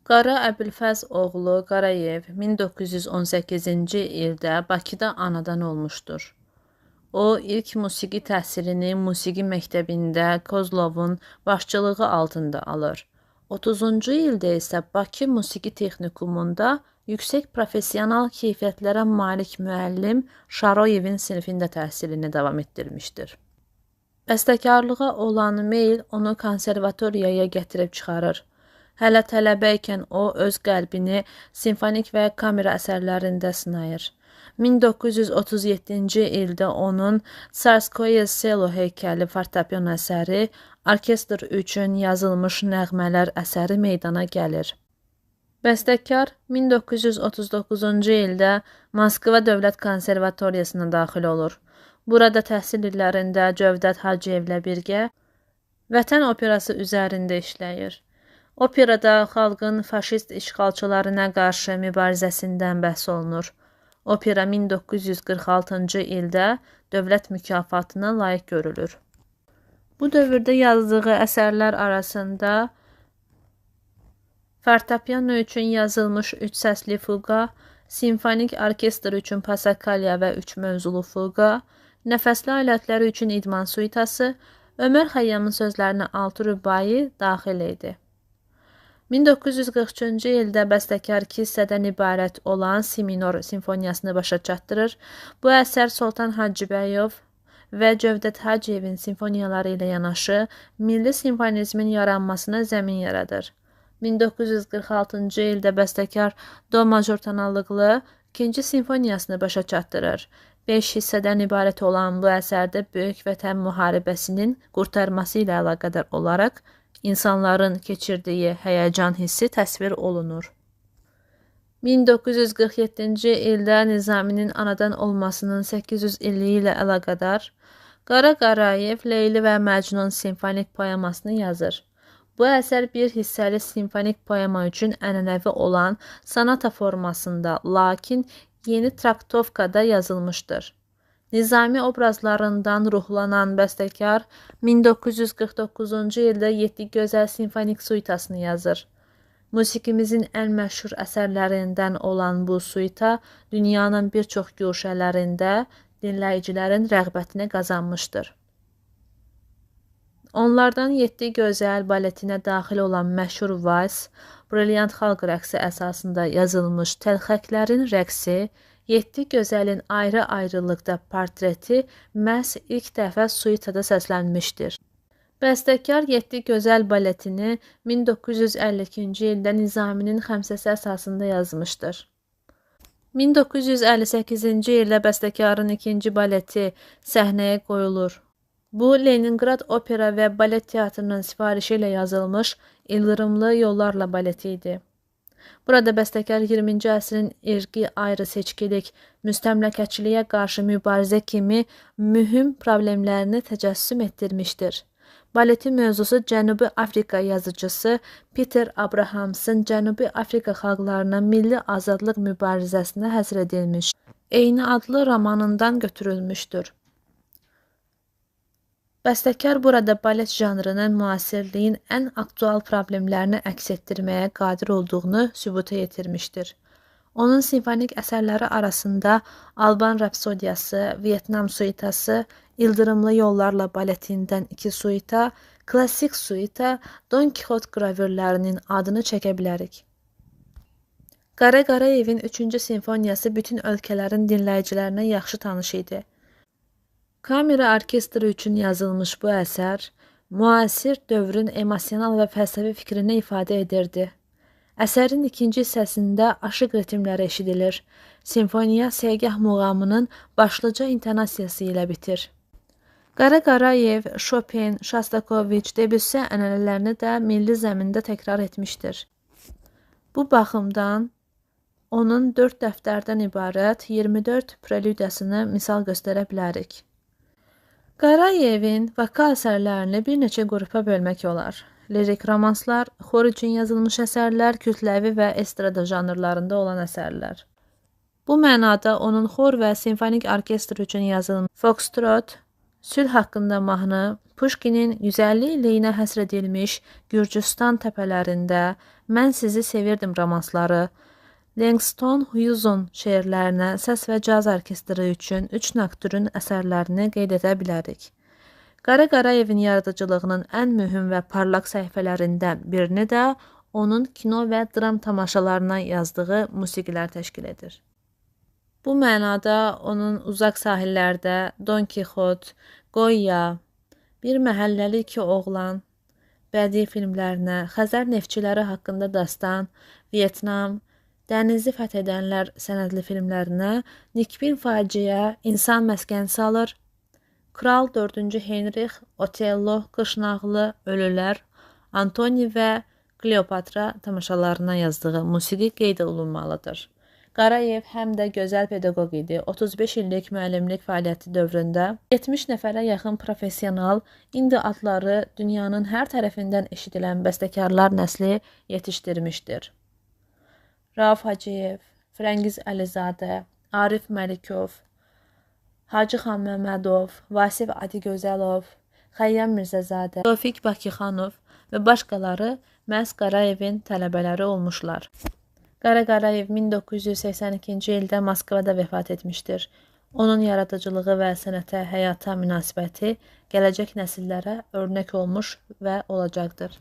Qara Əbülfəz oğlu Qarayev 1918-ci ildə Bakıda anadan olmuşdur. O, ilk musiqi təhsilini musiqi məktəbində Kozlovun başçılığı altında alır. 30-cu ildə isə Bakı Musiqi Texnikumunda yüksək professional keyfiyyətlərə malik müəllim Şaroyevin sinifində təhsilini davam etdirmişdir. Bəstəkarlığa olan meyl onu konservatoriyaya gətirib çıxarır. Hələ tələbə ikən o, öz qəlbini simfonik və kamera əsərlərində sınayır. 1937-ci ildə onun Tsarskoye Selo heykəli fortepiano əsəri, orkestr üçün yazılmış nəğmələr əsəri meydana gəlir. Bəstəkar 1939-cu ildə Moskva Dövlət Konservatoriyasına daxil olur. Burada təhsil illərində Cövdət Hacıyevlə birgə Vətən operası üzərində işləyir. Operada xalqın faşist işğalçılarına qarşı mübarizəsindən bəhs olunur. Opera 1946-cı ildə dövlət mükafatına layiq görülür. Bu dövrdə yazdığı əsərlər arasında fortepiano üçün yazılmış 3 səsli fuqa, simfonik orkestr üçün Pasakalya və 3 mövzulu fuqa, nəfəsli alətlər üçün idman suitası, Ömər Xəyyamın sözlərinə 6 rübai daxil idi. 1943-cü ildə bəstəkar 2 hissədən ibarət olan Si minor simfoniyasını başa çatdırır. Bu əsər Soltan Hacıbəyov və Cövdət Hacıyevin simfoniyaları ilə yanaşı milli simfonizmin yaranmasına zəmin yaradır. 1946-cı ildə bəstəkar Do major tonallıqlı 2-ci simfoniyasını başa çatdırır. 5 hissədən ibarət olan bu əsərdə Böyük Vətən müharibəsinin qurtarması ilə əlaqədar olaraq insanların keçirdiyi həyəcan hissi təsvir olunur. 1947-ci ildə Nizaminin anadan olmasının 800 illiyi ilə əlaqədar Qara Qarayev Leyli və Məcnun simfonik poemasını yazır. Bu əsər bir hissəli simfonik poema üçün ənənəvi olan sonata formasında, lakin yeni traktovkada yazılmışdır. Nizami obrazlarından ruhlanan bəstəkar 1949-cu ildə 7 gözəl simfonik suitasını yazır. Musiqimizin ən məşhur əsərlərindən olan bu suita dünyanın bir çox güşələrində dinləyicilərin rəğbətini qazanmışdır. Onlardan 7 gözəl baletinə daxil olan məşhur vals, brilyant xalq rəqsi əsasında yazılmış Təlxəklərin rəqsi, 7 gözəlin ayrı-ayrılıqda portreti məhz ilk dəfə suitada səslənmişdir. Bəstəkar 7 gözəl baletini 1952-ci ildə Nizaminin xəmsəsi əsasında yazmışdır. 1958-ci ildə bəstəkarın 2-ci baleti səhnəyə qoyulur. Bu, Leningrad Opera və Balet Teatrının sifarişi ilə yazılmış İldırımlı Yollarla baleti idi. Burada bəstəkar 20-ci əsrin irqi ayrı-seçkilik, müstəmləkəçiliyə qarşı mübarizə kimi mühüm problemlərini təcəssüm etdirmişdir. Baletin mövzusu Cənubi Afrika yazıcısı Peter Abrahamsın Cənubi Afrika xalqlarına milli azadlıq mübarizəsinə həsr edilmiş, eyni adlı romanından götürülmüşdür. Bəstəkar burada balet janrının müasirliyin ən aktual problemlərini əks etdirməyə qadir olduğunu sübuta yetirmişdir. Onun simfonik əsərləri arasında Alban Rapsodiyası, Vyetnam suitası, İldırımlı Yollarla baletindən 2 suita, klassik suita, Don Kixot qravürlərinin adını çəkə bilərik. Qara Qarayevin 3-cü simfoniyası bütün ölkələrin dinləyicilərinə yaxşı tanış idi. Kamera orkestri üçün yazılmış bu əsər, müasir dövrün emosional və fəlsəfi fikrini ifadə edirdi. Əsərin 2-ci hissəsində aşıq ritmləri eşidilir. Simfoniya Segah muğamının başlıca intonasiyası ilə bitir. Qara Qarayev, Chopin, Shostakovich, Debussy ənənələrini də milli zəmində təkrar etmişdir. Bu baxımdan onun 4 dəftərdən ibarət 24 prelüdiyasını misal göstərə bilərik. Qarayevin vokal əsərlərini bir neçə qrupa bölmək olar. Lirik romanslar, xor üçün yazılmış əsərlər, kütləvi və estrada janrlarında olan əsərlər. Bu mənada onun xor və simfonik orkestr üçün yazılmış Foxtrot, Sülh haqqında mahnı Puşkinin 150 illiyinə həsr edilmiş Gürcüstan təpələrində Mən sizi sevirdim romansları, Langston Hughesin şeirlərinə səs və caz orkestri üçün 3 nöqtürün əsərlərini qeyd edə bilərik. Qara Qarayevin yaradıcılığının ən mühüm və parlaq səhifələrindən birini də onun kino və dram tamaşalarına yazdığı musiqilər təşkil edir. Bu mənada onun Uzaq sahillərdə, Don Kixot, Goya, Bir məhəlləli iki oğlan, bədii filmlərinə, Xəzər neftçiləri haqqında dastan, Vyetnam, Dənizi fəth edənlər sənədli filmlərinə, Nikbin faciə, İnsan məskən salır, Kral 4-cü Henrix, Otello, Qışnağlı, Ölülər, Antoni və Kleopatra tamaşalarına yazdığı musiqi qeyd olunmalıdır. Qarayev həm də gözəl pedaqoq idi. 35 illik müəllimlik fəaliyyəti dövründə 70 nəfərə yaxın professional, indi adları dünyanın hər tərəfindən eşidilən bəstəkarlar nəsli yetişdirmişdir. Rauf Hacıyev, Frəngiz Əlizadə, Arif Məlikov, Hacı Xan Məmmədov, Vasif Adigözəlov, Xəyyam Mirzəzadə, Tofiq Bakixanov və başqaları məhz Qarayevin tələbələri olmuşlar. Qara Qarayev 1982-ci ildə Moskvada vəfat etmişdir. Onun yaradıcılığı və sənətə, həyata münasibəti gələcək nəsillərə örnək olmuş və olacaqdır.